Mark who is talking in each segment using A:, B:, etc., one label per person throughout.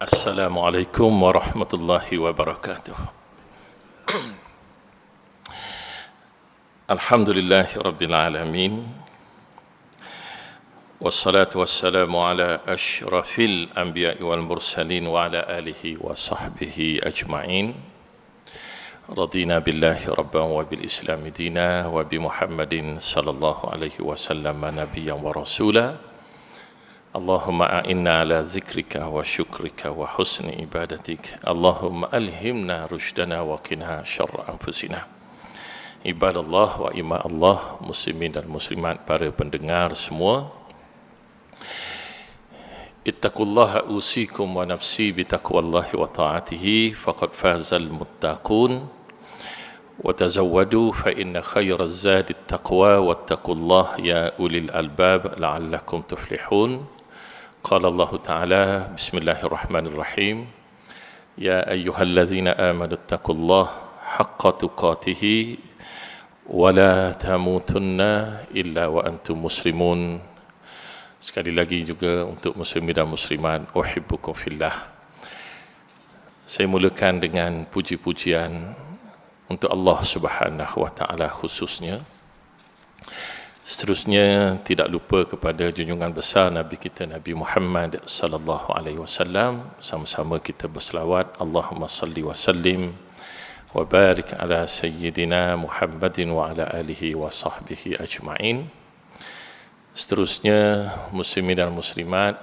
A: Assalamualaikum warahmatullahi wabarakatuh. Alhamdulillahi rabbil alamin. Wassalatu wassalamu ala asyrafil anbiya'i wal mursalin wa ala alihi wa sahbihi ajma'in. Radina billahi rabban wa bil islami dina wa bi Muhammadin sallallahu alaihi wasallam nabiyyan wa rasula. Allahumma a'inna ala zikrika wa syukrika wa husni ibadatik. Allahumma alhimna rushdana wa qina syarra anfusina. Ibadallah wa ima Allah, muslimin dan muslimat, para pendengar semua. Ittaqullaha usikum wa nafsi bitaqwallahi wa ta'atihi faqad fazal muttaqun. Wa tazawwadu fa inna khairaz zadi taqwa wattaqullaha ya ulil albab la'allakum tuflihun. Qala Allah Ta'ala, Bismillahirrahmanirrahim. Ya ayyuhallazina amanu taqullaha haqqa tuqatih wa la tamutunna illa wa antum muslimun. Sekali lagi juga untuk muslimin dan muslimat, uhibbukum fillah. Saya mulakan dengan puji-pujian untuk Allah Subhanahu wa Ta'ala khususnya. Seterusnya tidak lupa kepada junjungan besar Nabi kita Nabi Muhammad sallallahu alaihi wasallam. Sama-sama kita berselawat, Allahumma salli wa sallim wa barik ala sayyidina Muhammadin wa ala alihi wa sahbihi ajma'in. Seterusnya muslimin dan muslimat,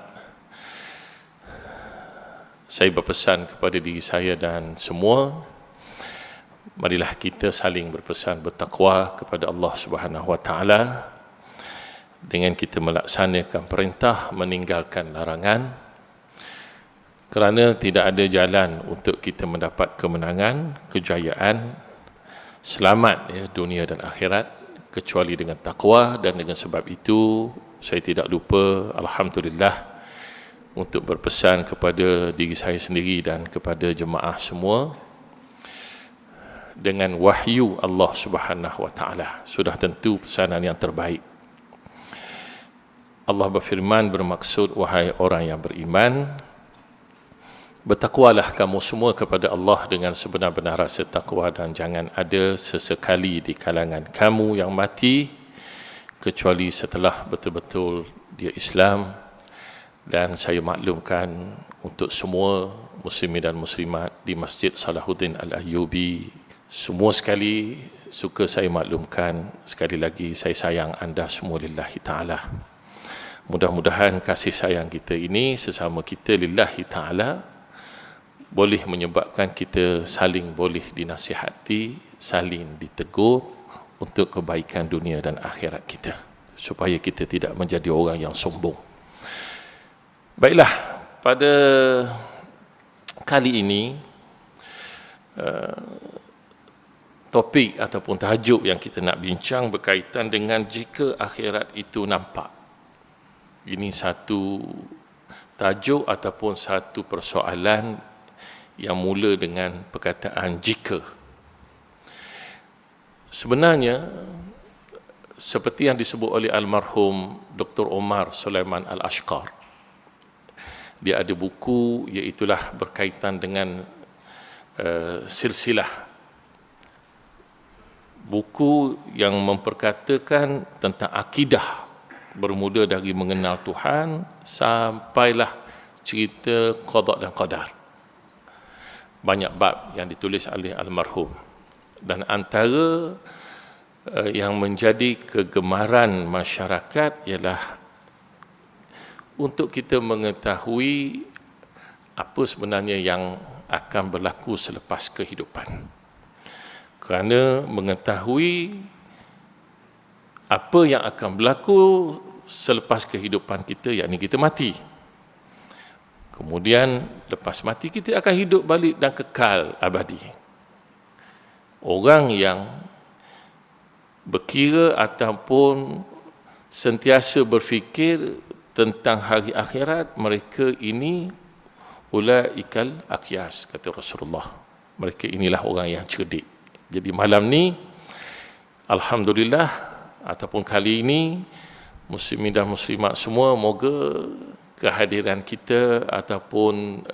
A: saya berpesan kepada diri saya dan semua, marilah kita saling berpesan bertakwa kepada Allah Subhanahu wa Ta'ala dengan kita melaksanakan perintah, meninggalkan larangan, kerana tidak ada jalan untuk kita mendapat kemenangan, kejayaan, selamat dunia dan akhirat kecuali dengan takwa. Dan dengan sebab itu saya tidak lupa, alhamdulillah, untuk berpesan kepada diri saya sendiri dan kepada jemaah semua dengan wahyu Allah Subhanahu wa Ta'ala. Sudah tentu pesanan yang terbaik. Allah berfirman, bermaksud, wahai orang yang beriman, bertakwalah kamu semua kepada Allah dengan sebenar-benar rasa takwa, dan jangan ada sesekali di kalangan kamu yang mati kecuali setelah betul-betul dia Islam. Dan saya maklumkan untuk semua muslimin dan muslimat di Masjid Salahuddin Al-Ayyubi, semua sekali suka saya maklumkan, sekali lagi saya sayang anda semua lillahi ta'ala. Mudah-mudahan kasih sayang kita ini sesama kita lillahi ta'ala boleh menyebabkan kita saling boleh dinasihati, saling ditegur untuk kebaikan dunia dan akhirat kita, supaya kita tidak menjadi orang yang sombong. Baiklah, pada kali ini topik ataupun tajuk yang kita nak bincang berkaitan dengan jika akhirat itu nampak. Ini satu tajuk ataupun satu persoalan yang mula dengan perkataan jika. Sebenarnya seperti yang disebut oleh almarhum Dr. Omar Sulaiman Al-Ashqar, dia ada buku iaitulah berkaitan dengan silsilah buku yang memperkatakan tentang akidah, bermula dari mengenal Tuhan sampailah cerita qada dan qadar. Banyak bab yang ditulis oleh almarhum, dan antara yang menjadi kegemaran masyarakat ialah untuk kita mengetahui apa sebenarnya yang akan berlaku selepas kehidupan. Kerana mengetahui apa yang akan berlaku selepas kehidupan kita, yakni kita mati. Kemudian lepas mati kita akan hidup balik dan kekal abadi. Orang yang berkira ataupun sentiasa berfikir tentang hari akhirat, mereka ini ulaikal aqyas, kata Rasulullah. Mereka inilah orang yang cerdik. Jadi malam ni, alhamdulillah, ataupun kali ini, muslimin dan muslimat semua, moga kehadiran kita ataupun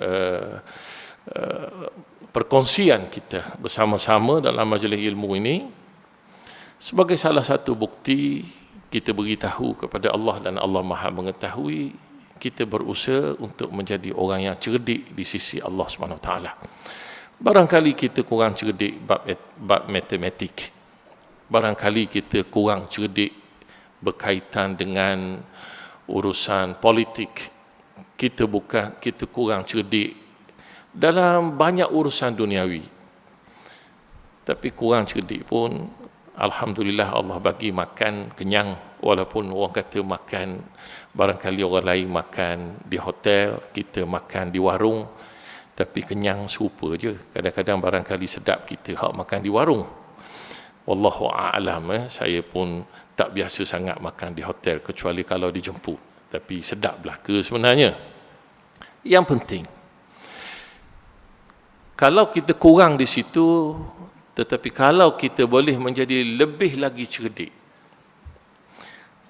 A: perkongsian kita bersama-sama dalam majlis ilmu ini sebagai salah satu bukti kita beritahu kepada Allah dan Allah Maha mengetahui kita berusaha untuk menjadi orang yang cerdik di sisi Allah SWT. Barangkali kita kurang cerdik bab matematik, barangkali kita kurang cerdik berkaitan dengan urusan politik, kita kurang cerdik dalam banyak urusan duniawi. Tapi kurang cerdik pun alhamdulillah Allah bagi makan kenyang, walaupun orang kata makan, barangkali orang lain makan di hotel, kita makan di warung, tapi kenyang serupa je. Kadang-kadang barangkali sedap kita hak makan di warung. Wallahu a'lam, saya pun tak biasa sangat makan di hotel kecuali kalau dijemput. Tapi sedap belaka sebenarnya. Yang penting, kalau kita kurang di situ, tetapi kalau kita boleh menjadi lebih lagi cerdik,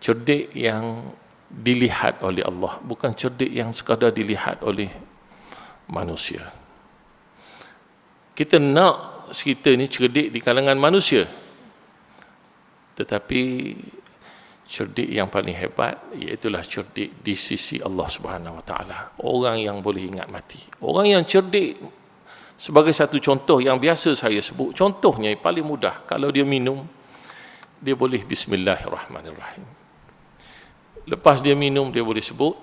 A: cerdik yang dilihat oleh Allah, bukan cerdik yang sekadar dilihat oleh manusia. Kita nak kita ni cerdik di kalangan manusia, tetapi cerdik yang paling hebat iaitulah cerdik di sisi Allah Subhanahu Wa Taala. Orang yang boleh ingat mati, orang yang cerdik. Sebagai satu contoh yang biasa saya sebut, contohnya paling mudah, kalau dia minum, dia boleh Bismillahirrahmanirrahim. Lepas dia minum, dia boleh sebut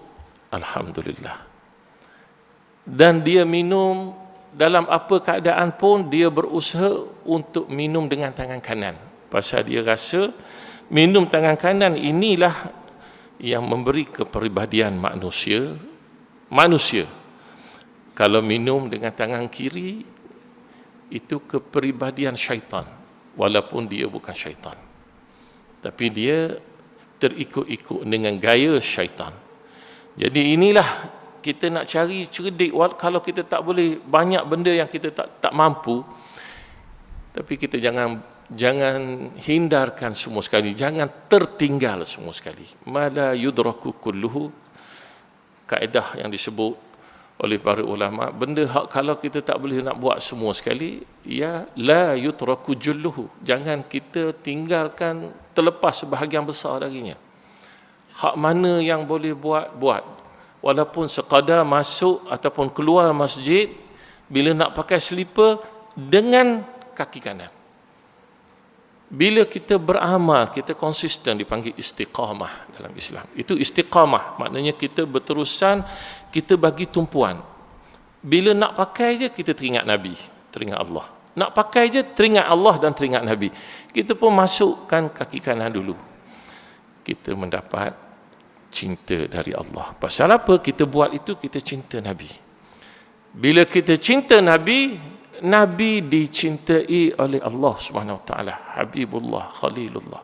A: Alhamdulillah. Dan dia minum dalam apa keadaan pun, dia berusaha untuk minum dengan tangan kanan. Pasal dia rasa minum tangan kanan inilah yang memberi kepribadian manusia. Kalau minum dengan tangan kiri, itu kepribadian syaitan, walaupun dia bukan syaitan, tapi dia terikut-ikut dengan gaya syaitan. Jadi inilah kita nak cari cerdik. Kalau kita tak boleh, banyak benda yang kita tak mampu, tapi kita jangan hindarkan semua sekali, jangan tertinggal semua sekali. Mala yudraku kulluhu, kaedah yang disebut oleh para ulama, benda hak kalau kita tak boleh nak buat semua sekali, ya la yutraku julluhu, jangan kita tinggalkan, terlepas sebahagian besar darinya. Hak mana yang boleh buat, walaupun sekadar masuk ataupun keluar masjid, bila nak pakai slipper dengan kaki kanan. Bila kita beramal, kita konsisten, dipanggil istiqamah dalam Islam. Itu istiqamah, maknanya kita berterusan, kita bagi tumpuan. Bila nak pakai je, kita teringat Nabi, teringat Allah. Nak pakai je, teringat Allah dan teringat Nabi. Kita pun masukkan kaki kanan dulu. Kita mendapat cinta dari Allah. Pasal apa kita buat itu? Kita cinta Nabi. Bila kita cinta Nabi, Nabi dicintai oleh Allah SWT, Habibullah, Khalilullah.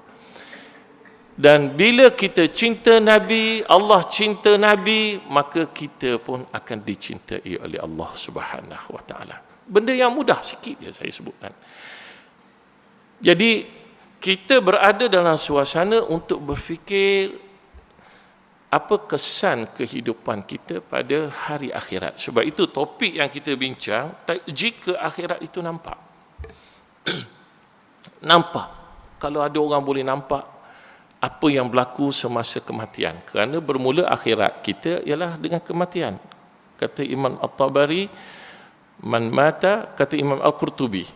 A: Dan bila kita cinta Nabi, Allah cinta Nabi, maka kita pun akan dicintai oleh Allah SWT. Benda yang mudah sikit je saya sebutkan. Jadi kita berada dalam suasana untuk berfikir apa kesan kehidupan kita pada hari akhirat. Sebab itu topik yang kita bincang, jika akhirat itu nampak. Nampak. Kalau ada orang boleh nampak apa yang berlaku semasa kematian. Kerana bermula akhirat kita ialah dengan kematian. Kata Imam At-Tabari, man mata, kata Imam Al-Qurtubi,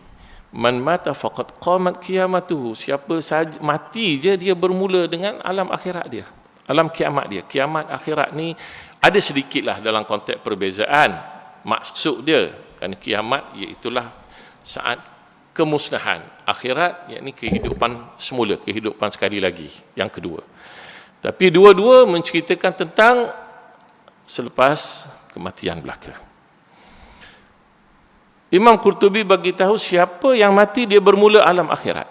A: man mata faqad qamat qiyamatuhu. Siapa saja mati je, dia bermula dengan alam akhirat dia. Alam kiamat dia. Kiamat akhirat ni ada sedikitlah dalam konteks perbezaan maksud dia. Kerana kiamat iaitulah saat kemusnahan. Akhirat yakni kehidupan semula, kehidupan sekali lagi, yang kedua. Tapi dua-dua menceritakan tentang selepas kematian belaka. Imam Qurtubi bagi tahu siapa yang mati dia bermula alam akhirat.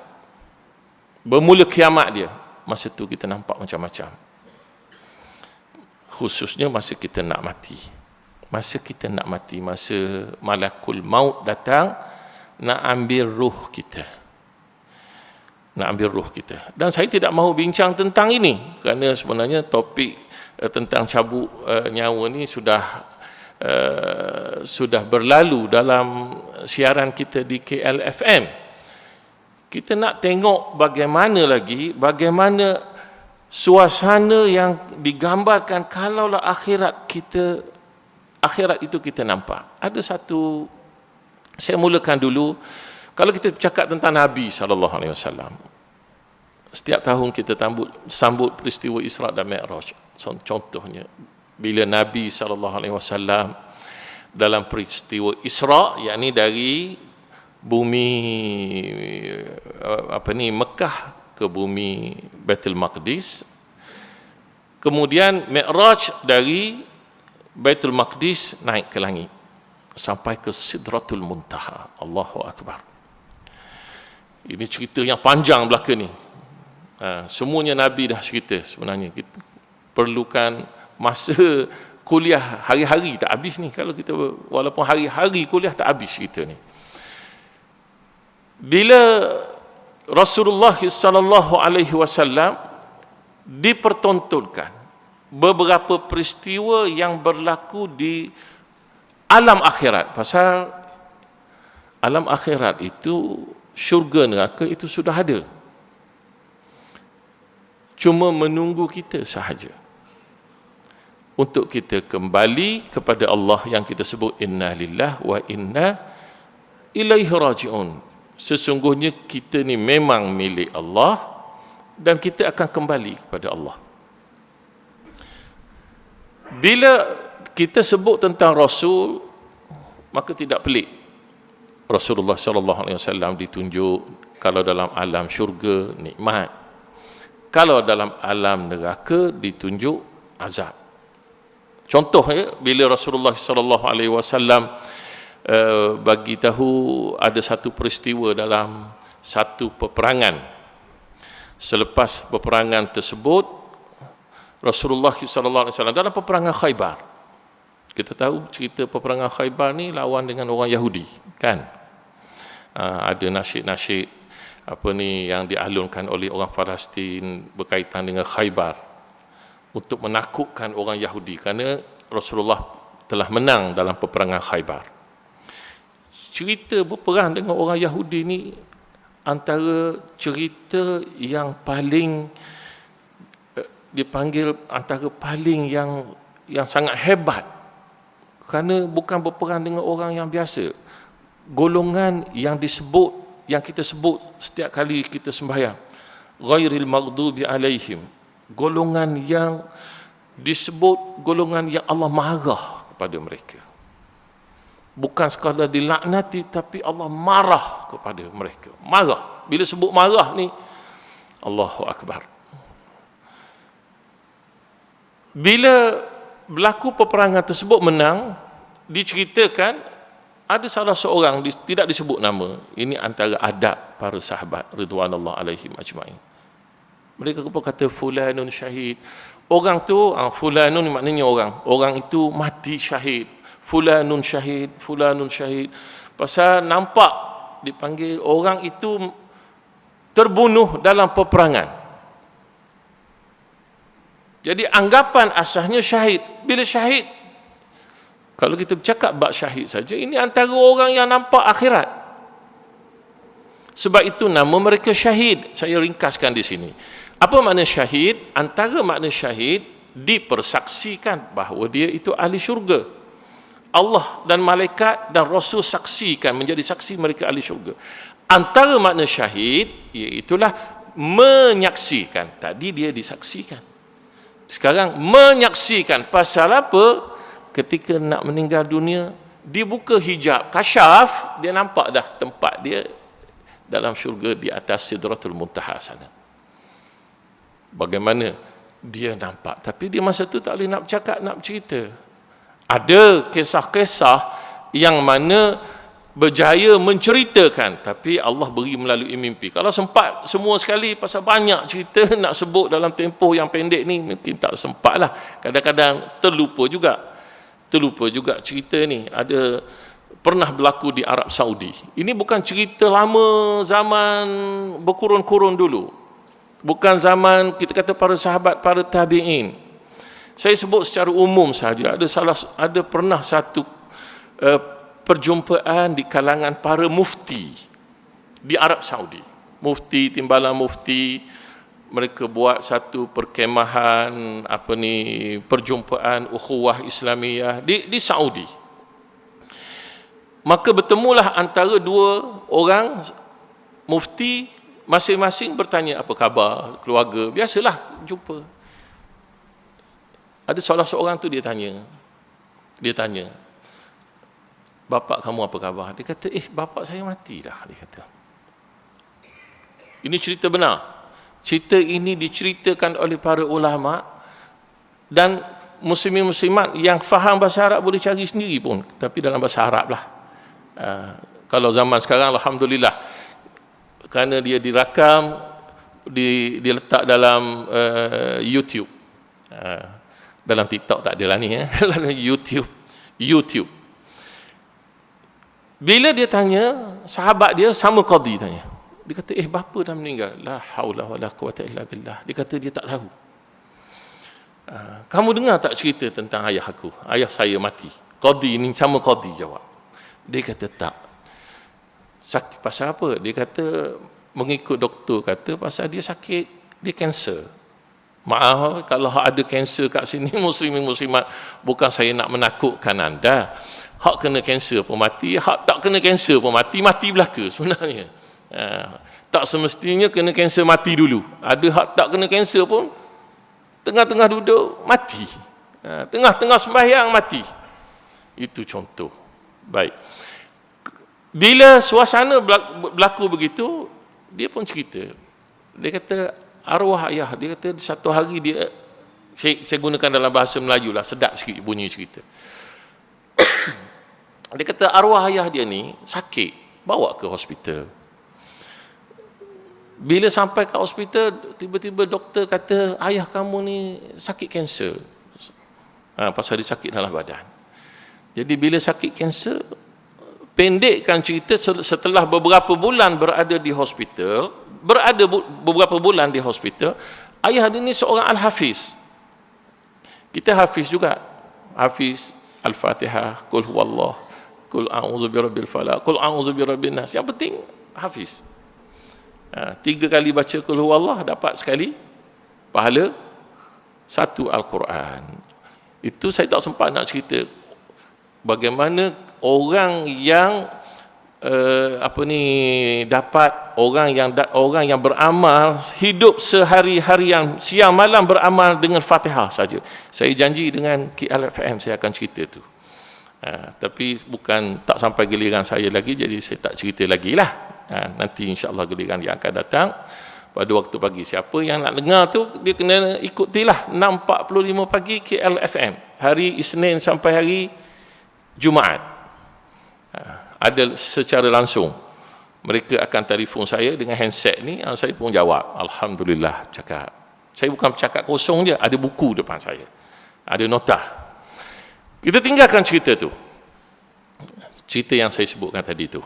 A: Bermula kiamat dia. Masa tu kita nampak macam-macam. Khususnya masa kita nak mati. Masa kita nak mati, masa malakul maut datang nak ambil ruh kita. nak ambil roh kita. Dan saya tidak mahu bincang tentang ini kerana sebenarnya topik tentang cabut nyawa ni sudah berlalu dalam siaran kita di KLFM. Kita nak tengok bagaimana suasana yang digambarkan kalaulah akhirat itu kita nampak. Ada satu, saya mulakan dulu. Kalau kita bercakap tentang Nabi SAW, setiap tahun kita sambut peristiwa Isra dan Mi'raj. Contohnya, bila Nabi SAW dalam peristiwa Isra, yakni dari bumi Mekah ke bumi Baitul Maqdis, kemudian Mi'raj dari Baitul Maqdis naik ke langit sampai ke Sidratul Muntaha. Allahu Akbar. Ini cerita yang panjang belaka ni. Semuanya Nabi dah cerita sebenarnya. Kita perlukan masa kuliah hari-hari tak habis ni. Kalau kita walaupun hari-hari kuliah tak habis cerita ni. Bila Rasulullah SAW dipertontonkan beberapa peristiwa yang berlaku di alam akhirat. Pasal alam akhirat itu, syurga neraka itu sudah ada, cuma menunggu kita sahaja untuk kita kembali kepada Allah yang kita sebut inna lillah wa inna ilaihi raji'un. Sesungguhnya kita ni memang milik Allah dan kita akan kembali kepada Allah. Bila kita sebut tentang Rasul, maka tidak pelik Rasulullah SAW ditunjuk kalau dalam alam syurga nikmat, kalau dalam alam neraka ditunjuk azab. Contohnya bila Rasulullah SAW bagi tahu ada satu peristiwa dalam satu peperangan. Selepas peperangan tersebut, Rasulullah SAW dalam peperangan Khaybar. Kita tahu cerita peperangan Khaybar ni lawan dengan orang Yahudi, kan? Ada nasyid-nasyid yang dialunkan oleh orang Palestin berkaitan dengan Khaybar untuk menakutkan orang Yahudi kerana Rasulullah telah menang dalam peperangan Khaybar. Cerita berperang dengan orang Yahudi ni antara cerita yang paling dipanggil antara paling yang sangat hebat, kerana bukan berperang dengan orang yang biasa. Golongan yang kita sebut setiap kali kita sembahyang, ghairil maghdubi alaihim, golongan yang disebut golongan yang Allah marah kepada mereka. Bukan sekadar dilaknati, tapi Allah marah kepada mereka. Marah. Bila sebut marah ni, Allahu Akbar. Bila berlaku peperangan tersebut menang, diceritakan ada salah seorang, tidak disebut nama, ini antara adab para sahabat ridwanullah alaihim ajma'in. Mereka pun kata fulanun syahid. Orang tu, fulanun maknanya orang itu mati syahid. Fulanun syahid, fulanun syahid. Pasal nampak dipanggil orang itu terbunuh dalam peperangan. Jadi anggapan asasnya syahid. Bila syahid, kalau kita bercakap bab syahid saja, ini antara orang yang nampak akhirat. Sebab itu nama mereka syahid. Saya ringkaskan di sini. Apa makna syahid? Antara makna syahid, dipersaksikan bahawa dia itu ahli syurga. Allah dan malaikat dan Rasul saksikan, menjadi saksi mereka ahli syurga. Antara makna syahid, iaitulah menyaksikan. Tadi dia disaksikan. Sekarang menyaksikan. Pasal apa? Ketika nak meninggal dunia, dibuka hijab, kasyaf, dia nampak dah tempat dia dalam syurga di atas Sidratul Muntaha sana. Bagaimana dia nampak, tapi dia masa tu tak boleh nak bercakap, nak bercerita. Ada kisah-kisah yang mana berjaya menceritakan, tapi Allah beri melalui mimpi. Kalau sempat semua sekali, pasal banyak cerita nak sebut dalam tempoh yang pendek ni, mungkin tak sempat lah. Kadang-kadang terlupa juga cerita ni. Ada pernah berlaku di Arab Saudi. Ini bukan cerita lama, zaman berkurun-kurun dulu. Bukan zaman kita kata para sahabat, para tabi'in. Saya sebut secara umum saja. Ada pernah satu perjumpaan di kalangan para mufti di Arab Saudi. Mufti, timbalan mufti, mereka buat satu perkemahan perjumpaan ukhuwah Islamiyah di Saudi. Maka bertemulah antara dua orang mufti, masing-masing bertanya apa khabar keluarga. Biasalah jumpa. Ada salah seorang tu dia tanya, bapak kamu apa khabar? Dia kata, bapak saya mati dah. Dia kata, ini cerita benar. Cerita ini diceritakan oleh para ulama, dan muslimin muslimat yang faham bahasa Arab boleh cari sendiri pun, tapi dalam bahasa Arab lah. Kalau zaman sekarang alhamdulillah, kerana dia dirakam, diletak dalam YouTube. Dalam TikTok tak ada lah ni, dalam YouTube. Bila dia tanya, sahabat dia sama qadi tanya. Dia kata, bapa dah meninggal. La haula wala quwata illa billah. Dia kata dia tak tahu. Kamu dengar tak cerita tentang ayah aku? Ayah saya mati. Qadi ni sama qadi jawab. Dia kata tak. Sakit pasal apa? Dia kata mengikut doktor kata pasal dia sakit, dia kanser. Maaf kalau ada kanser kat sini muslimin muslimat, bukan saya nak menakutkan anda. Hak kena kanser pun mati, hak tak kena kanser pun mati belaka sebenarnya. Tak semestinya kena kanser mati dulu. Ada hak tak kena kanser pun tengah-tengah duduk mati. Tengah-tengah sembahyang mati. Itu contoh. Baik. Bila suasana berlaku begitu, dia pun cerita. Dia kata arwah ayah, dia kata satu hari dia, saya gunakan dalam bahasa Melayu lah, sedap sikit bunyi cerita. Dia kata arwah ayah dia ni sakit, bawa ke hospital. Bila sampai ke hospital, tiba-tiba doktor kata ayah kamu ni sakit kanser. Pasal dia sakit dalam badan. Jadi bila sakit kanser, pendekkan cerita, setelah beberapa bulan berada di hospital, ayah dia ni seorang al-hafiz. Kita hafiz juga. Hafiz Al-Fatihah, Qul huwallah, Qul a'udzu birabbil falaq, Qul a'udzu birabbin nas. Yang penting hafiz. 3 kali baca Qul huwallah dapat sekali pahala 1 Al-Quran. Itu saya tak sempat nak cerita bagaimana orang yang dapat orang yang beramal hidup sehari-harian siang malam beramal dengan Fatihah saja. Saya janji dengan KLFM saya akan cerita tu. Tapi bukan tak sampai giliran saya lagi, jadi saya tak cerita lagi lah. Nanti insya-Allah giliran yang akan datang pada waktu pagi. Siapa yang nak dengar tu dia kena ikutilah 6.45 pagi KLFM hari Isnin sampai hari Jumaat. Ada secara langsung. Mereka akan telefon saya dengan handset ni, saya pun jawab. Alhamdulillah cakap. Saya bukan cakap kosong je, ada buku depan saya. Ada nota. Kita tinggalkan cerita tu. Cerita yang saya sebutkan tadi tu.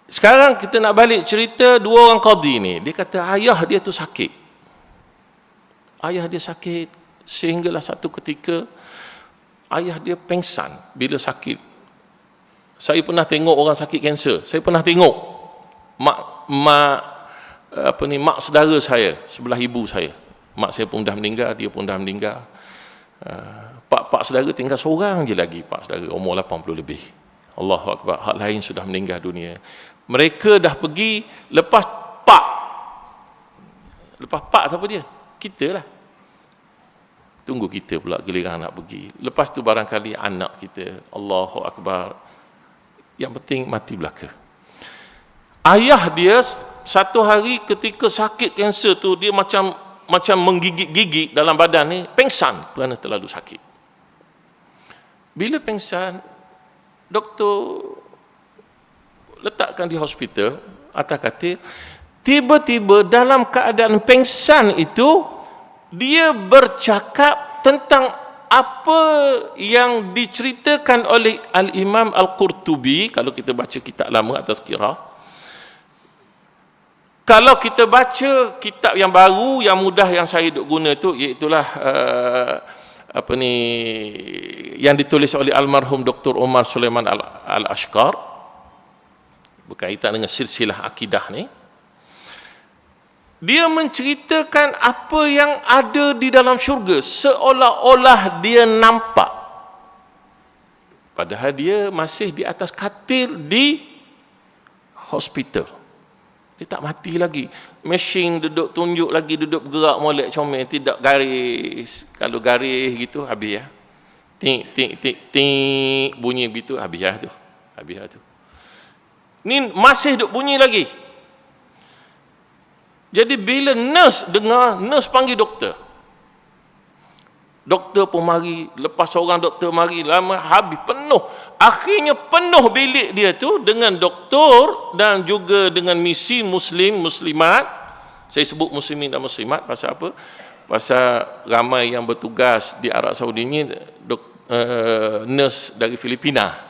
A: Sekarang kita nak balik cerita 2 orang qadi ni. Dia kata ayah dia tu sakit. Ayah dia sakit sehinggalah satu ketika ayah dia pengsan bila sakit. Saya pernah tengok orang sakit kanser. Saya pernah tengok mak saudara saya sebelah ibu saya. Mak saya pun dah meninggal, dia pun dah meninggal. Pak saudara tinggal seorang je lagi, pak saudara umur 80 lebih. Allahu akbar, hak lain sudah meninggal dunia. Mereka dah pergi lepas pak siapa dia? Kita lah. Tunggu kita pula giliran nak pergi. Lepas tu barangkali anak kita. Allahu akbar. Yang penting mati belaka. Ayah dia satu hari ketika sakit kanser tu, dia macam menggigit-gigit dalam badan ni, pengsan kerana terlalu sakit. Bila pengsan, doktor letakkan di hospital atas katil. Tiba-tiba dalam keadaan pengsan itu, dia bercakap tentang apa yang diceritakan oleh Al-Imam Al-Qurtubi, kalau kita baca kitab lama At-Tazkirah, kalau kita baca kitab yang baru, yang mudah yang saya duk guna tu, iaitulah yang ditulis oleh almarhum Dr. Omar Sulaiman Al-Ashqar, berkaitan dengan silsilah akidah ni. Dia menceritakan apa yang ada di dalam syurga seolah-olah dia nampak, padahal dia masih di atas katil di hospital. Dia tak mati lagi. Mesin duduk tunjuk lagi, duduk bergerak molek comel, tidak garis. Kalau garis gitu habis ya. Tik tik tik tik bunyi begitu habis ya tu. Habis ya tu. Ni masih duk bunyi lagi. Jadi bila nurse dengar, nurse panggil doktor. Doktor pun mari, lepas seorang doktor mari, lama habis penuh. Akhirnya penuh bilik dia tu dengan doktor dan juga dengan misi muslim, muslimat. Saya sebut muslimin dan muslimat pasal apa? Pasal ramai yang bertugas di Arab Saudi ni nurse dari Filipina.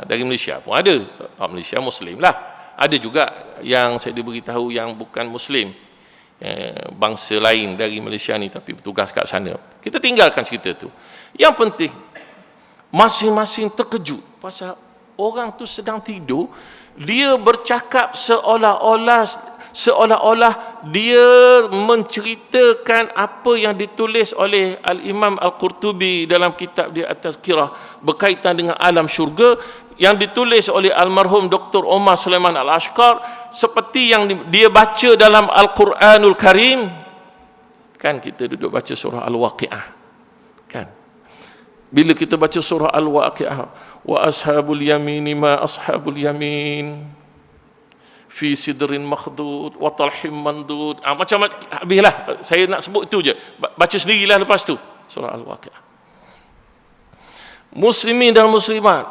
A: Dari Malaysia pun ada. Malaysia muslim lah. Ada juga yang saya diberitahu yang bukan muslim, bangsa lain dari Malaysia ni tapi bertugas kat sana. Kita tinggalkan cerita tu. Yang penting masing-masing terkejut pasal orang tu sedang tidur, dia bercakap seolah-olah dia menceritakan apa yang ditulis oleh Al-Imam Al-Qurtubi dalam kitab dia At-Tazkirah berkaitan dengan alam syurga, yang ditulis oleh almarhum Dr. Omar Sulaiman Al-Ashqar, seperti yang dia baca dalam Al-Quranul Karim. Kan kita duduk baca surah Al-Waqi'ah, kan? Bila kita baca surah Al-Waqi'ah, wa ashabul yamini ma ashabul yamin fi sidrin makhdud wa talhim mandud. Macam-macam, habislah. Saya nak sebut itu je, baca sendirilah lepas tu surah Al-Waqi'ah. Muslimin dan muslimat,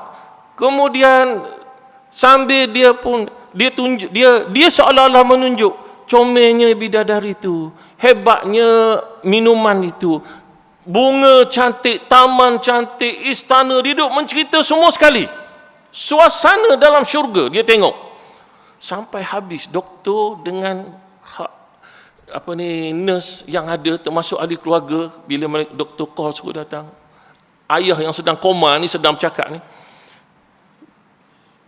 A: kemudian sambil dia pun tunjuk, dia seolah-olah menunjuk comelnya bidadari itu, hebatnya minuman itu, bunga cantik, taman cantik, istana. Dia duduk mencerita semua sekali suasana dalam syurga. Dia tengok sampai habis. Doktor dengan nurse yang ada, termasuk ahli keluarga, bila doktor call suruh datang, ayah yang sedang koma ni sedang bercakap ni.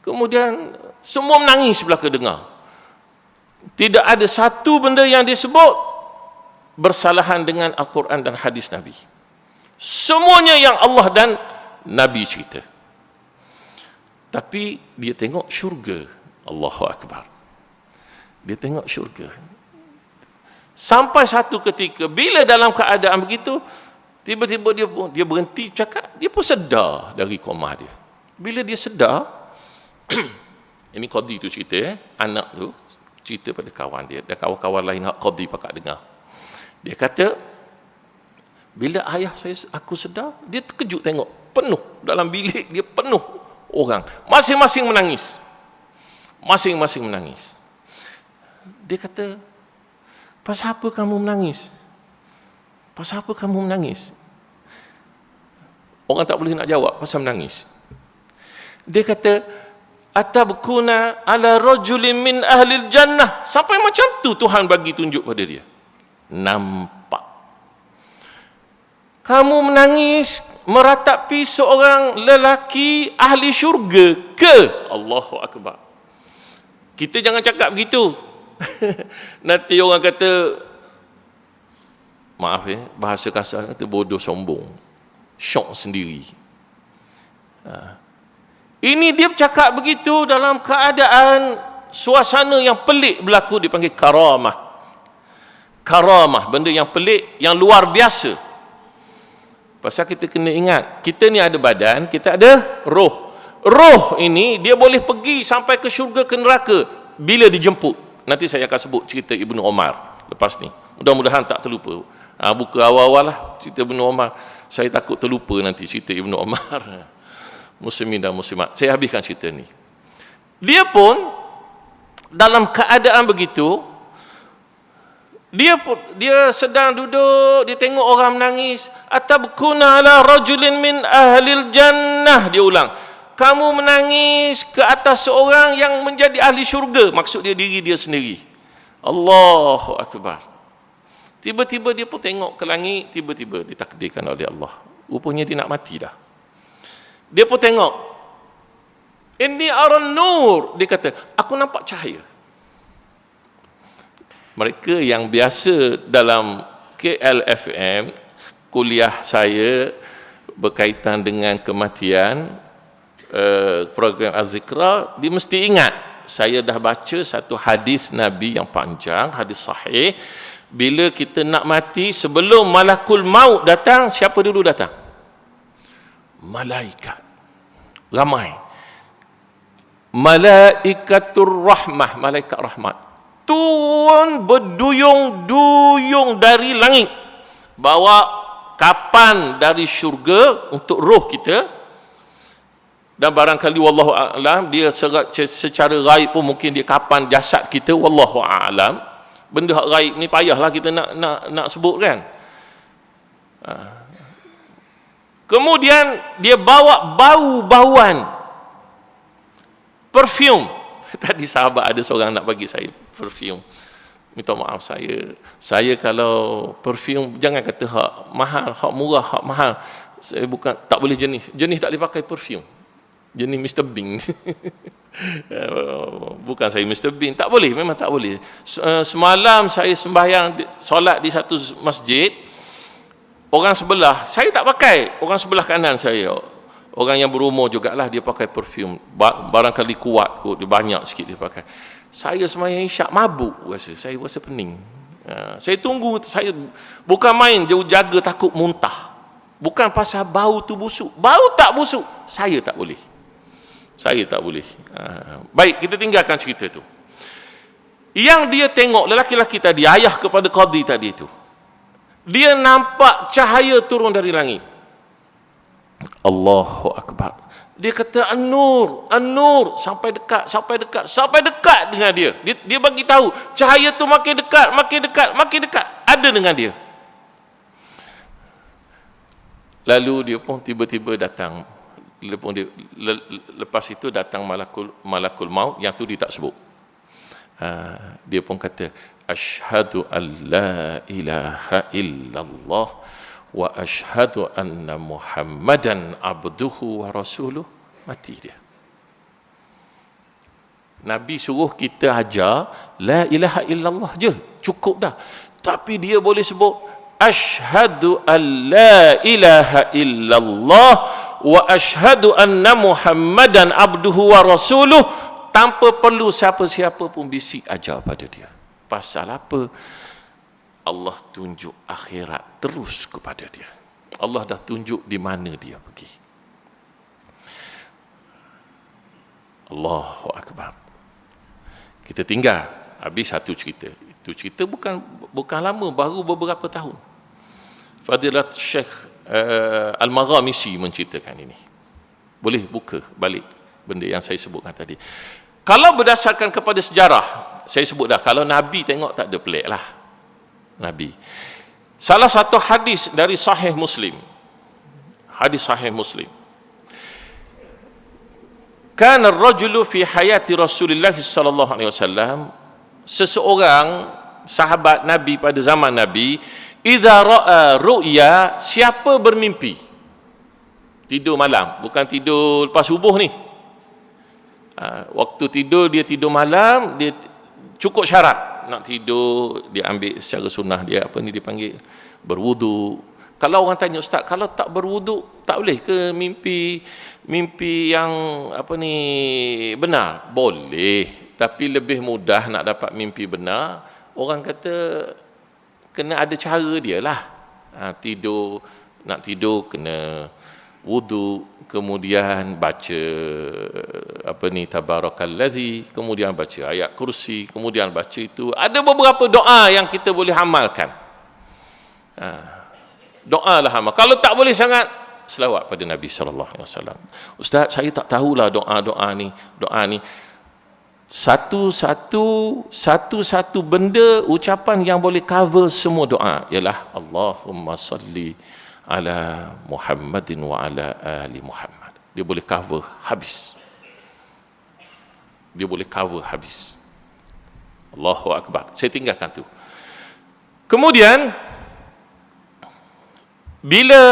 A: Kemudian semua menangis belaka dengar. Tidak ada satu benda yang disebut bersalahan dengan Al-Quran dan hadis Nabi. Semuanya yang Allah dan Nabi cerita. Tapi dia tengok syurga. Allahu Akbar. Dia tengok syurga. Sampai satu ketika, bila dalam keadaan begitu, tiba-tiba dia berhenti cakap, dia pun sedar dari koma dia. Bila dia sedar, ini qadi tu cerita, anak tu cerita pada kawan dia, dan kawan-kawan lain hak qadi pakak dengar. Dia kata, bila ayah aku sedar, dia terkejut tengok penuh dalam bilik dia, penuh orang, masing-masing menangis. Masing-masing menangis. Dia kata, pasal apa kamu menangis? Pasal apa kamu menangis? Orang tak boleh nak jawab pasal menangis. Dia kata, atabkuna ala rajulin min ahlil jannah. Sampai macam tu Tuhan bagi tunjuk pada dia. Nampak. Kamu menangis meratapi seorang lelaki ahli syurga ke? Allahu Akbar. Kita jangan cakap begitu. Nanti orang kata, maaf bahasa kasar, kata bodoh sombong, syok sendiri. Ini dia bercakap begitu dalam keadaan suasana yang pelik berlaku, dipanggil karamah. Karamah, benda yang pelik, yang luar biasa. Pasal kita kena ingat, kita ni ada badan, kita ada roh. Roh ini dia boleh pergi sampai ke syurga, ke neraka bila dijemput. Nanti saya akan sebut cerita Ibnu Omar lepas ni. Mudah-mudahan tak terlupa. Buka awal-awal lah cerita Ibnu Omar. Saya takut terlupa nanti cerita Ibnu Omar. Muslimin dan muslimat. Saya habiskan cerita ni. Dia pun dalam keadaan begitu, Dia sedang duduk, dia tengok orang menangis. Atabkuna ala rajulin min ahlil jannah. Dia ulang, kamu menangis ke atas seorang yang menjadi ahli syurga. Maksud dia diri dia sendiri. Allahu Akbar. Tiba-tiba dia pun tengok ke langit, tiba-tiba ditakdirkan oleh Allah. Rupanya dia nak mati dah. Dia pun tengok, inni aran nur. Dia kata, aku nampak cahaya. Mereka yang biasa dalam KLFM, kuliah saya berkaitan dengan kematian, program Az-Zikra, dia mesti ingat, saya dah baca satu hadis Nabi yang panjang, hadis sahih. Bila kita nak mati, sebelum malakul maut datang, siapa dulu datang? Malaikat. Ramai. Malaikatur rahmah, malaikat rahmat. Turun berduyung-duyung dari langit. Bawa kapan dari syurga untuk roh kita. Dan barangkali wallahu a'lam, dia secara gaib pun mungkin dia kapan jasad kita, wallahu a'lam. Benda hak gaib ni payahlah kita nak sebut kan. Kemudian dia bawa bau-bauan perfume. Tadi sahabat ada seorang nak bagi saya perfume. Minta maaf, saya kalau perfume jangan kata hak mahal, hak murah, hak mahal. Saya bukan, tak boleh jenis tak boleh pakai perfume. Jenis Mr. Bean. Bukan saya Mr. Bean, tak boleh, memang tak boleh. Semalam saya sembahyang solat di satu masjid, orang sebelah saya tak pakai, orang sebelah kanan saya, orang yang berumur jugalah, dia pakai perfume, barangkali kuat kot, dia banyak sikit dia pakai. Saya sembahyang isyak mabuk, saya rasa pening. Saya tunggu, saya bukan main, dia jaga takut muntah. Bukan pasal bau tu busuk, bau tak busuk, saya tak boleh. Baik, kita tinggalkan cerita tu. Yang dia tengok, lelaki-lelaki tadi, ayah kepada qadhi tadi tu, dia nampak cahaya turun dari langit. Allahu Akbar. Dia kata an-nur, an-nur, sampai dekat dengan dia. Dia bagi tahu cahaya tu makin dekat, ada dengan dia. Lalu dia pun tiba-tiba datang. Lepas itu datang malakul maut, yang tu dia tak sebut. Dia pun kata, asyhadu an la ilaha illallah wa asyhadu anna Muhammadan abduhu wa rasuluh. Mati dia. Nabi suruh kita ajar la ilaha illallah je, cukup dah. Tapi dia boleh sebut asyhadu an la ilaha illallah wa asyhadu anna Muhammadan abduhu wa rasuluh, tanpa perlu siapa-siapa pun bisik ajar pada dia. Pasal apa? Allah tunjuk akhirat terus kepada dia. Allah dah tunjuk di mana dia pergi. Allahu Akbar. Kita tinggal habis satu cerita. Itu cerita bukan lama, baru beberapa tahun. Fadilat Syekh Al-Maghamisi menceritakan ini. Boleh buka balik benda yang saya sebutkan tadi. Kalau berdasarkan kepada sejarah, saya sebut dah, kalau Nabi tengok tak ada pelik lah. Nabi. Salah satu hadis dari Sahih Muslim. Hadis Sahih Muslim. Kana ar-rajulu fi hayati Rasulullah sallallahu alaihi wasallam, seseorang sahabat Nabi pada zaman Nabi, idza ra'a ru'ya, siapa bermimpi, tidur malam, bukan tidur lepas subuh ni. Waktu tidur, dia tidur malam, dia cukup syarat nak tidur, dia ambil secara sunnah dia, apa ni dipanggil, berwudu. Kalau orang tanya, ustaz, kalau tak berwudu tak boleh ke mimpi yang apa ni benar? Boleh, tapi lebih mudah nak dapat mimpi benar, orang kata kena ada cara dia lah. Nak tidur kena wudu, kemudian baca apa ni tabarakallazi, kemudian baca ayat kursi, kemudian baca itu. Ada beberapa doa yang kita boleh amalkan. Doa lah amal. Kalau tak boleh sangat, selawat pada Nabi sallallahu alaihi wasallam. Ustaz, saya tak tahulah doa ni. Satu-satu benda ucapan yang boleh cover semua doa ialah Allahumma salli ala Muhammadin wa ala ali Muhammad. Dia boleh cover habis. Dia boleh cover habis. Allahu Akbar. Saya tinggalkan tu. Kemudian bila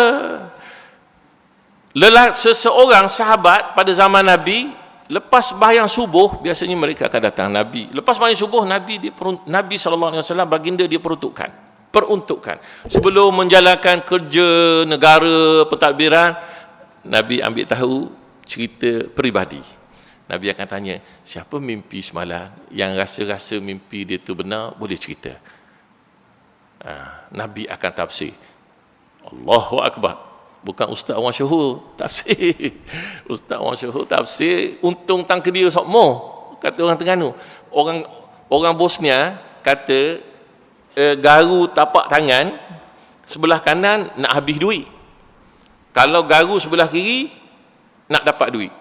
A: seseorang sahabat pada zaman Nabi lepas sembahyang subuh, biasanya mereka akan datang Nabi. Lepas sembahyang subuh, Nabi SAW, baginda dia peruntukkan. Sebelum menjalankan kerja negara pentadbiran, Nabi ambil tahu cerita peribadi. Nabi akan tanya, siapa mimpi semalam yang rasa-rasa mimpi dia tu benar, boleh cerita. Nabi akan tafsir. Allahu Akbar. Bukan Ustaz orang syuhur tafsir. Ustaz orang syuhur tafsir untung tang kedia sokmo, kata orang Terengganu. Orang Bosnia kata garu tapak tangan sebelah kanan nak habis duit. Kalau garu sebelah kiri nak dapat duit.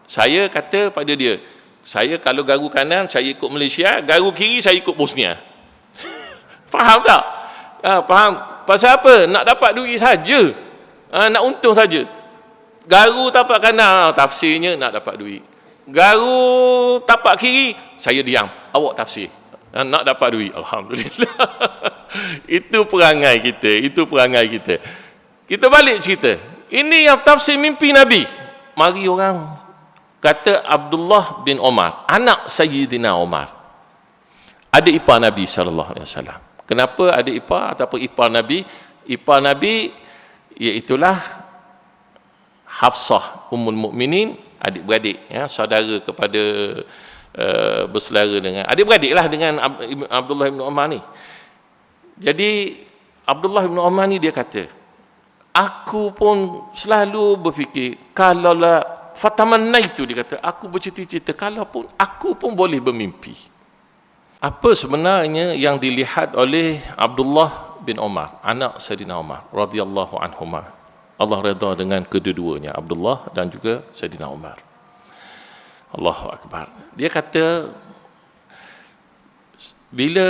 A: Saya kata pada dia, saya kalau garu kanan saya ikut Malaysia, garu kiri saya ikut Bosnia. Faham tak? Faham. Pasal apa? Nak dapat duit saja. Nak untung saja. Garu tapak kanan, tafsirnya nak dapat duit. Garu tapak kiri, saya diam. Awak tafsir. Nak dapat duit. Alhamdulillah. Itu perangai kita. Kita balik cerita. Ini yang tafsir mimpi Nabi. Mari orang kata Abdullah bin Omar, anak Sayyidina Omar, adik ipar Nabi SAW. Kenapa adik ipar ataupun ipar Nabi? Ipar Nabi iaitulah Hafsah Ummul Mukminin, adik-beradik, ya, saudara kepada bersaudara dengan adik-beradik lah dengan Abdullah bin Omar ni. Jadi Abdullah bin Omar ni dia kata, aku pun selalu berfikir, kalaulah fatamannaitu, dia kata, aku bercita-cita kalaupun aku pun boleh bermimpi. Apa sebenarnya yang dilihat oleh Abdullah bin Omar, anak Sayyidina Omar radhiyallahu anhuma? Allah redha dengan kedua-duanya, Abdullah dan juga Sayyidina Omar. Allahu Akbar. Dia kata bila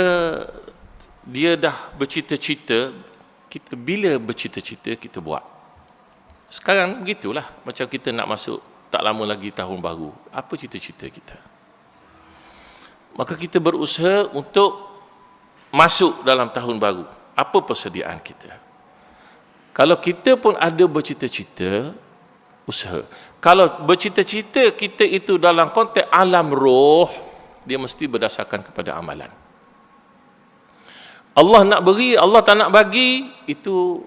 A: dia dah bercita-cita, bila bercita-cita kita buat. Sekarang begitulah, macam kita nak masuk tak lama lagi tahun baru. Apa cita-cita kita? Maka kita berusaha untuk masuk dalam tahun baru. Apa persediaan kita? Kalau kita pun ada bercita-cita, usaha. Kalau bercita-cita kita itu dalam konteks alam roh, dia mesti berdasarkan kepada amalan. Allah nak beri, Allah tak nak bagi, itu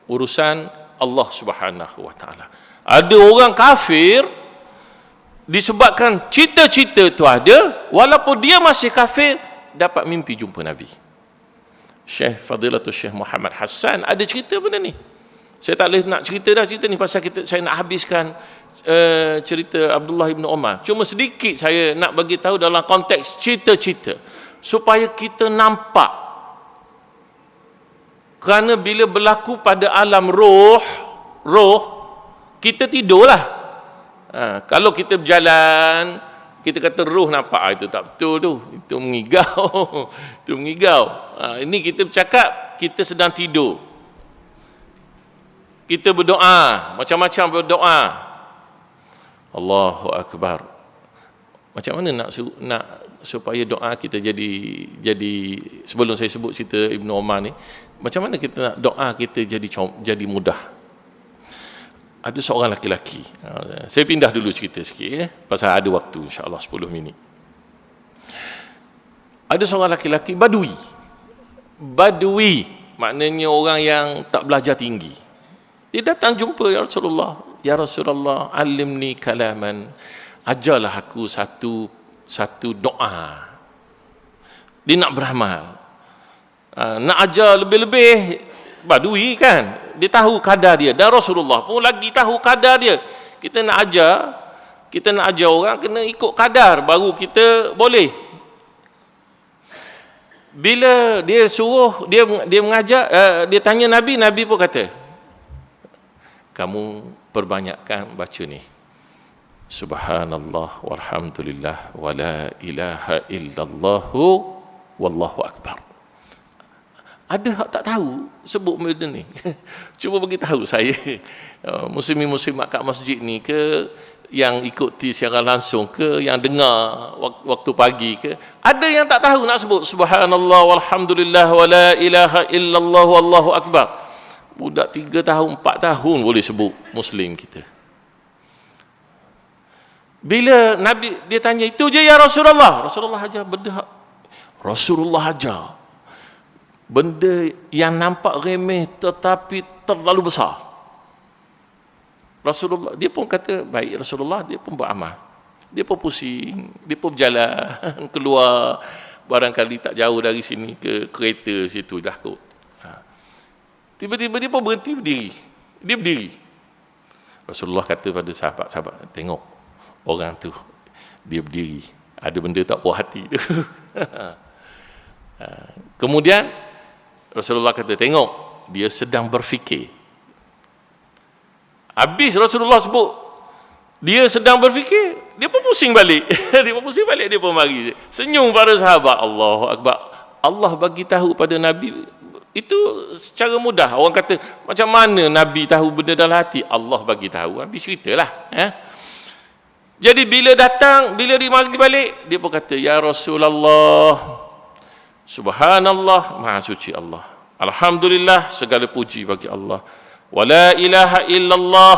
A: urusan Allah Subhanahu wa taala. Ada orang kafir disebabkan cita-cita itu ada, walaupun dia masih kafir, dapat mimpi jumpa Nabi. Syekh Fadilatul Syekh Muhammad Hassan ada cerita benda ni. Saya tak boleh nak cerita ni pasal saya nak habiskan cerita Abdullah bin Omar. Cuma sedikit saya nak bagi tahu dalam konteks cita-cita supaya kita nampak. Kerana bila berlaku pada alam roh kita tidurlah. Kalau kita berjalan, kita kata roh nampak, itu tak betul tu, itu mengigau. Itu mengigau. Ini kita bercakap kita sedang tidur. Kita berdoa, macam-macam berdoa. Allahu Akbar. Macam mana nak supaya doa kita jadi sebelum saya sebut cerita Ibnu Omar ni, macam mana kita nak doa kita jadi mudah? Ada seorang laki-laki. Saya pindah dulu cerita sikit, pasal ada waktu, insya-Allah 10 minit. Ada seorang laki-laki badui. Badui maknanya orang yang tak belajar tinggi. Dia datang jumpa ya Rasulullah. Ya Rasulullah, alimni kalaman. Ajarlah aku satu doa. Dia nak beramal. Nak ajar lebih-lebih, badui kan, dia tahu kadar dia, dan Rasulullah pun lagi tahu kadar dia. Kita nak ajar orang kena ikut kadar baru kita boleh. Bila dia suruh dia mengajar, dia tanya Nabi pun kata, kamu perbanyakkan baca ni. Subhanallah walhamdulillah wa la ilaha illallah wallahu akbar. Ada hak tak tahu sebut benda ni. Cuba bagi tahu saya. Muslimin-muslimat kat masjid ni ke, yang ikuti siaran langsung ke, yang dengar waktu pagi ke, ada yang tak tahu nak sebut subhanallah walhamdulillah wa la ilaha illallah wallahu akbar. Budak 3 tahun 4 tahun boleh sebut muslim kita. Bila Nabi dia tanya, itu je ya Rasulullah. Rasulullah ajar benda, Rasulullah ajar benda yang nampak remeh tetapi terlalu besar. Rasulullah dia pun kata baik, Rasulullah dia pun beramal, dia pun pusing, dia pun berjalan keluar, barangkali tak jauh dari sini ke kereta situ dah kot. Tiba-tiba dia pun berhenti berdiri, dia berdiri. Rasulullah kata pada sahabat-sahabat, tengok orang tu dia berdiri, ada benda tak puas hati tu. Kemudian Rasulullah kata, tengok dia sedang berfikir. Habis Rasulullah sebut dia sedang berfikir, dia pun pusing balik. Dia pun pusing balik, dia pun mari senyum pada sahabat. Allahu akbar. Allah bagi tahu pada Nabi itu secara mudah. Orang kata macam mana Nabi tahu benda dalam hati? Allah bagi tahu. Habis ceritalah. Jadi bila datang, bila dia mari balik, dia pun kata, ya Rasulullah, subhanallah, maha suci Allah, alhamdulillah, segala puji bagi Allah, wa la ilaha illallah,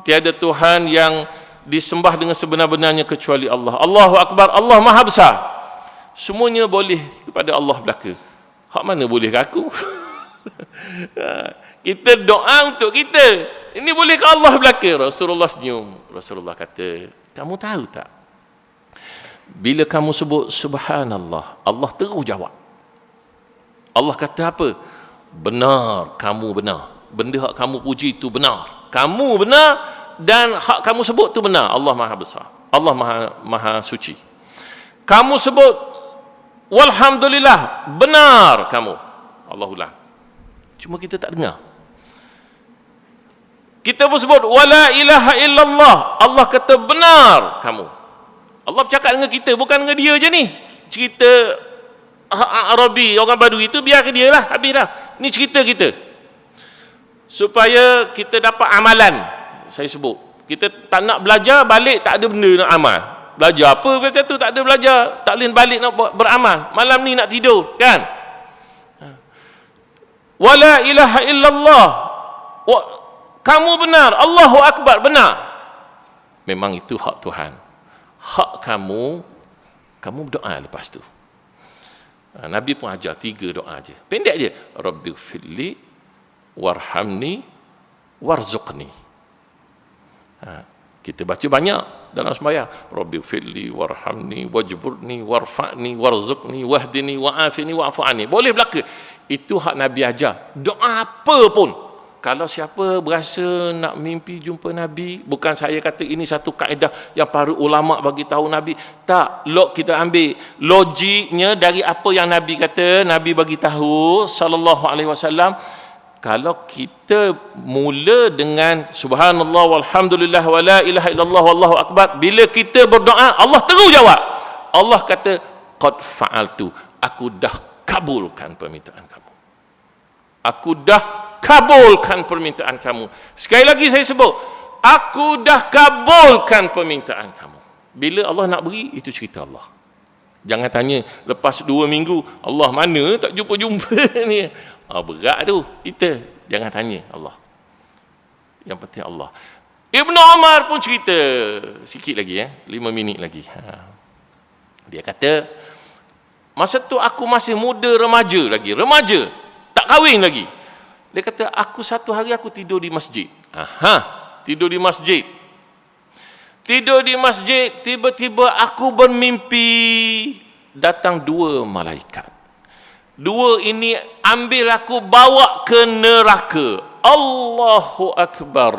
A: tiada Tuhan yang disembah dengan sebenar-benarnya kecuali Allah, Allahu akbar, Allah maha besar. Semuanya boleh kepada Allah belaka. Hak mana boleh ke aku? Kita doa untuk kita, ini boleh ke Allah belaka? Rasulullah senyum. Rasulullah kata, kamu tahu tak, bila kamu sebut subhanallah, Allah terus jawab. Allah kata apa? Benar, kamu benar. Benda hak kamu puji itu benar, kamu benar, dan hak kamu sebut itu benar. Allah maha besar, Allah maha suci. Kamu sebut walhamdulillah, benar kamu. Allah ulang, cuma kita tak dengar. Kita pun sebut wala ilaha illallah, Allah kata benar kamu. Allah bercakap dengan kita, bukan dengan dia je ni. Cerita Arabi, orang Badui itu biar ke dia lah, habis dah. Ni cerita kita, supaya kita dapat amalan. Saya sebut, kita tak nak belajar balik tak ada benda nak amal. Belajar apa macam tu, tak ada belajar, tak boleh balik nak beramal. Malam ni nak tidur kan. Wala ilaha illallah, kamu benar, Allahu akbar, benar. Memang itu hak Tuhan. Hak kamu, kamu berdoa lepas tu. Nabi pun ajar 3 doa je, pendek je. Rabbighfirli warhamni warzuqni. Kita baca banyak dalam sembahyang, Rabbighfirli warhamni wajburni warfa'ni warzuqni wahdini wa'afini wa'fu anni. Boleh belaka. Itu hak Nabi ajar. Doa apa pun, kalau siapa berasa nak mimpi jumpa Nabi, bukan saya kata ini satu kaedah yang para ulama bagi tahu Nabi, tak. Kita ambil logiknya dari apa yang Nabi kata, Nabi bagi tahu sallallahu alaihi wasallam. Kalau kita mula dengan subhanallah walhamdulillah wa la ilaha illallah wallahu akbar, bila kita berdoa Allah terus jawab. Allah kata qad fa'altu, aku dah kabulkan permintaan kamu. Aku dah kabulkan permintaan kamu. Sekali lagi saya sebut, aku dah kabulkan permintaan kamu. Bila Allah nak beri, itu cerita Allah. Jangan tanya lepas 2 minggu, Allah mana tak jumpa-jumpa ni. Berat tu kita. Jangan tanya Allah. Yang penting Allah. Ibnu Umar pun cerita sikit lagi 5 minit lagi. Dia kata, masa tu aku masih muda, remaja, tak kahwin lagi. Dia kata, aku satu hari aku tidur di masjid. Tidur di masjid. Tiba-tiba aku bermimpi datang 2 malaikat. 2 ini ambil aku bawa ke neraka. Allahu akbar.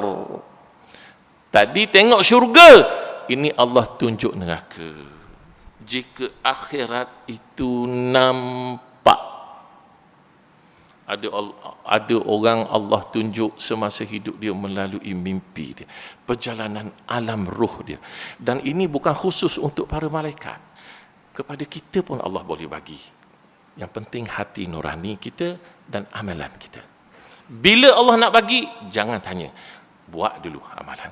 A: Tadi tengok syurga, ini Allah tunjuk neraka. Jika akhirat itu nampak, Ada orang Allah tunjuk semasa hidup dia melalui mimpi dia, perjalanan alam ruh dia. Dan ini bukan khusus untuk para malaikat, kepada kita pun Allah boleh bagi. Yang penting hati nurani kita dan amalan kita. Bila Allah nak bagi, jangan tanya, buat dulu amalan.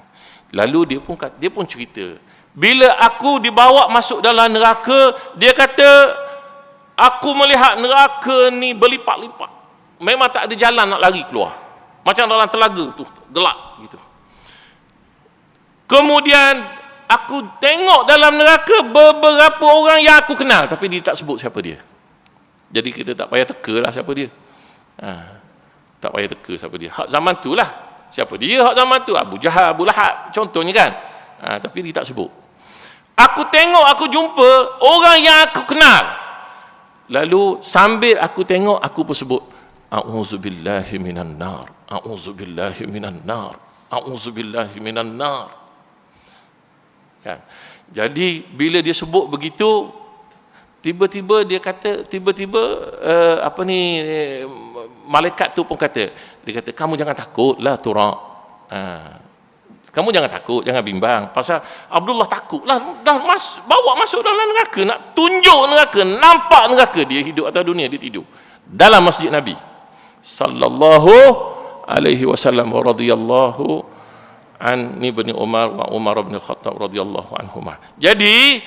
A: Lalu dia pun cerita, bila aku dibawa masuk dalam neraka, dia kata, aku melihat neraka ni berlipat-lipat. Memang tak ada jalan nak lari keluar. Macam dalam telaga tu, gelap gitu. Kemudian aku tengok dalam neraka beberapa orang yang aku kenal, tapi dia tak sebut siapa dia. Jadi kita tak payah teka lah siapa dia. Tak payah teka siapa dia. Hak zaman tu lah. Siapa dia hak zaman tu? Abu Jahal, Abu Lahab, contohnya kan. Tapi dia tak sebut. Aku tengok, aku jumpa orang yang aku kenal. Lalu sambil aku tengok, aku pun sebut, A'udzubillahi minan nar, A'udzubillahi minan nar, A'udzubillahi minan nar. Kan? Jadi bila dia sebut begitu, tiba-tiba dia kata, malaikat tu pun kata, dia kata, kamu jangan takut lah Tura. Kamu jangan takut, jangan bimbang. Pasal Abdullah takut lah, dah bawa masuk dalam neraka, nak tunjuk neraka, nampak neraka. Dia hidup atas dunia, dia tidur dalam masjid Nabi sallallahu alaihi wasallam wa radhiyallahu an ibni Umar wa Umar bin Khattab radhiyallahu anhuma. Jadi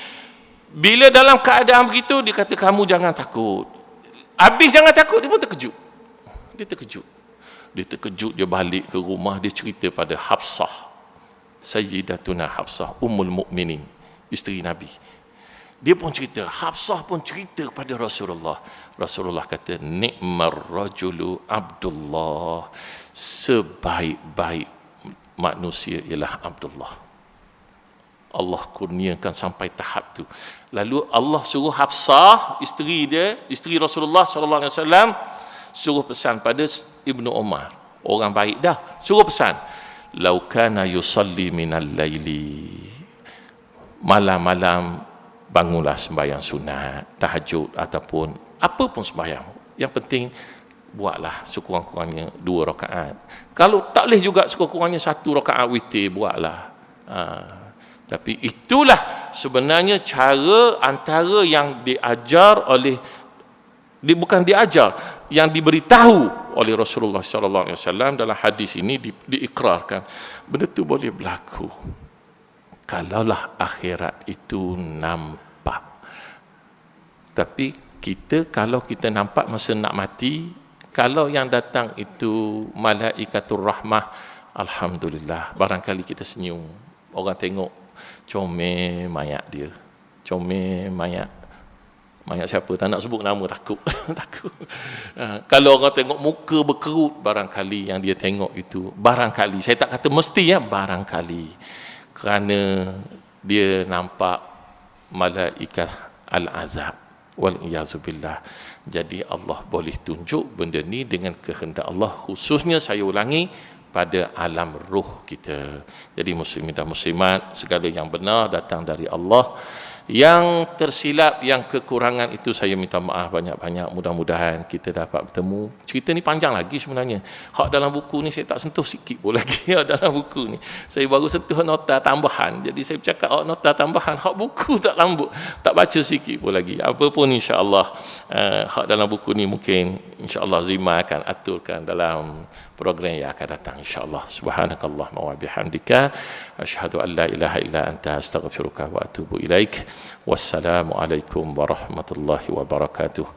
A: bila dalam keadaan begitu, dia kata, kamu jangan takut. Habis jangan takut, dia pun terkejut. Dia terkejut, dia balik ke rumah, dia cerita pada Hafsah, Sayyidatuna Hafsah Ummul Mukminin, isteri Nabi. Dia pun cerita, Hafsah pun cerita pada Rasulullah. Rasulullah kata, ni'mar rajulu Abdullah, sebaik-baik manusia ialah Abdullah. Allah kurniakan sampai tahap tu. Lalu Allah suruh Hafsah, isteri dia, isteri Rasulullah sallallahu alaihi wasallam, suruh pesan pada Ibnu Umar, orang baik dah, suruh pesan, lau kana yusalli minal laili, malam-malam bangunlah sembahyang sunat, tahajud ataupun apa pun sembahyang. Yang penting buatlah sekurang-kurangnya 2 rakaat. Kalau tak boleh juga sekurang-kurangnya 1 rakaat witir, buatlah. Tapi itulah sebenarnya cara antara yang diajar oleh, bukan diajar, yang diberitahu oleh Rasulullah sallallahu alaihi wasallam dalam hadis ini, diikrarkan benda tu boleh berlaku kalaulah akhirat itu nampak. Tapi kalau kita nampak masa nak mati, kalau yang datang itu malaikatur rahmah, alhamdulillah, barangkali kita senyum. Orang tengok comel mayat dia, comel mayat siapa, tak nak sebut nama, takut. Kalau orang tengok muka berkerut, barangkali yang dia tengok itu, barangkali, saya tak kata mesti ya, barangkali kerana dia nampak malaikat al-azab, wal iyazubillah. Jadi Allah boleh tunjuk benda ni dengan kehendak Allah, khususnya saya ulangi pada alam ruh kita. Jadi muslimin dan muslimat, segala yang benar datang dari Allah. Yang tersilap, yang kekurangan itu saya minta maaf banyak-banyak. Mudah-mudahan kita dapat bertemu. Cerita ni panjang lagi sebenarnya. Hak dalam buku ni saya tak sentuh sikit pun lagi. Hak dalam buku ni saya baru sentuh nota tambahan. Jadi saya bercakap nota tambahan, hak buku tak lambut, tak baca sikit pun lagi. Apa pun insya-Allah hak dalam buku ni mungkin insya-Allah Zima akan aturkan dalam program yang akan datang insya-Allah. Subhanakallahumma wa bihamdika asyhadu an la ilaha illa anta astaghfiruka wa atubu ilaik. Wassalamualaikum warahmatullahi wabarakatuh.